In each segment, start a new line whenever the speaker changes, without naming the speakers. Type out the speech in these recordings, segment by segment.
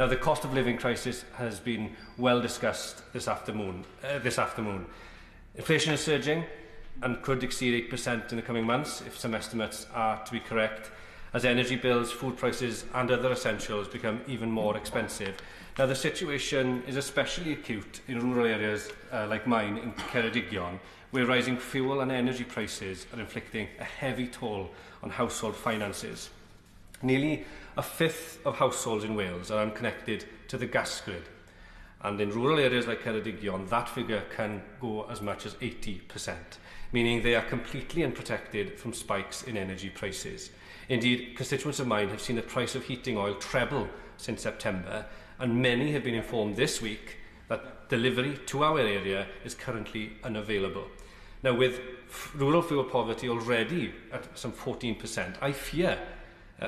Now, the cost of living crisis has been well discussed this afternoon. Inflation is surging and could exceed 8% in the coming months if some estimates are to be correct, as energy bills, food prices and other essentials become even more expensive. Now, the situation is especially acute in rural areas like mine in Ceredigion, where rising fuel and energy prices are inflicting a heavy toll on household finances. Nearly a fifth of households in Wales are unconnected to the gas grid, and in rural areas like Ceredigion, that figure can go as much as 80%, meaning they are completely unprotected from spikes in energy prices. Indeed, constituents of mine have seen the price of heating oil treble since September, and many have been informed this week that delivery to our area is currently unavailable. Now, with rural fuel poverty already at some 14%, I fear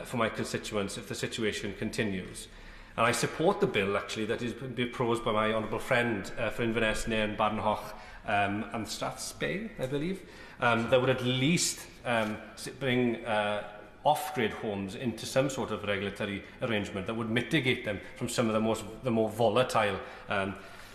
for my constituents if the situation continues. And I support the bill, actually, that is being proposed by my honourable friend for Inverness, Nairn, Barnhoch and Strathspey, I believe, that would at least bring off-grid homes into some sort of regulatory arrangement that would mitigate them from some of the more volatile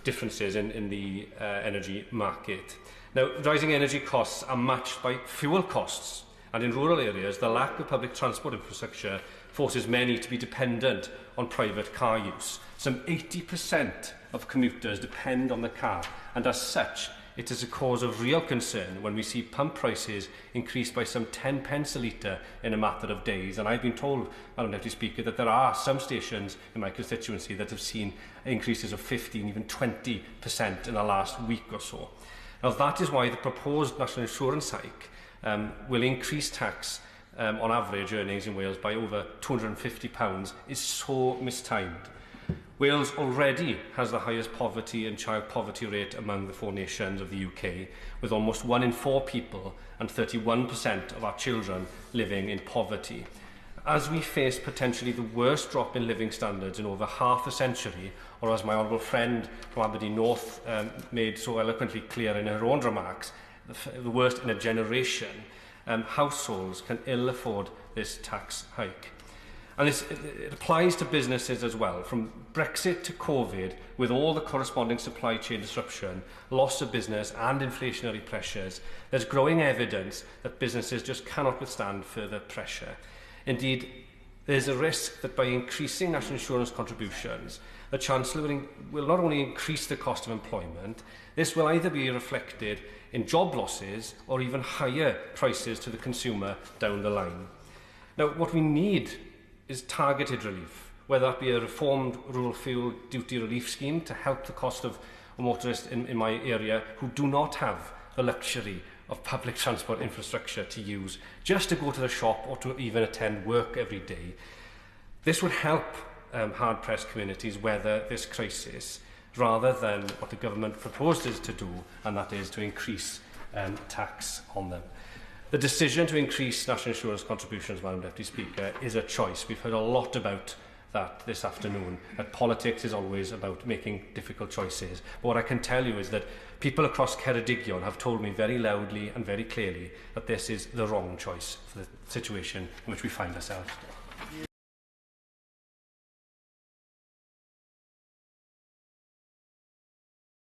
differences in the energy market. Now, rising energy costs are matched by fuel costs, and in rural areas, the lack of public transport infrastructure forces many to be dependent on private car use. Some 80% of commuters depend on the car, and as such, it is a cause of real concern when we see pump prices increase by some 10 pence a litre in a matter of days. And I've been told, Madam Deputy Speaker, that there are some stations in my constituency that have seen increases of 15, even 20% in the last week or so. Now, that is why the proposed national insurance hike will increase tax on average earnings in Wales by over £250 is so mistimed. Wales already has the highest poverty and child poverty rate among the 4 nations of the UK, with almost 1 in 4 people and 31% of our children living in poverty. As we face potentially the worst drop in living standards in over half a century, or as my honourable friend from Aberdeen North made so eloquently clear in her own remarks, the worst in a generation, households can ill afford this tax hike. And it applies to businesses as well. From Brexit to COVID, with all the corresponding supply chain disruption, loss of business and inflationary pressures, there's growing evidence that businesses just cannot withstand further pressure. Indeed, there's a risk that by increasing national insurance contributions, the Chancellor will not only increase the cost of employment, this will either be reflected in job losses or even higher prices to the consumer down the line. Now, what we need is targeted relief, whether that be a reformed rural fuel duty relief scheme to help the cost of motorists in my area who do not have the luxury of public transport infrastructure to use just to go to the shop or to even attend work every day. This would help hard-pressed communities weather this crisis rather than what the government proposes to do, and that is to increase tax on them. The decision to increase national insurance contributions, Madam Deputy Speaker, is a choice. We've heard a lot about that this afternoon, that politics is always about making difficult choices. But what I can tell you is that people across Ceredigion have told me very loudly and very clearly that this is the wrong choice for the situation in which we find ourselves.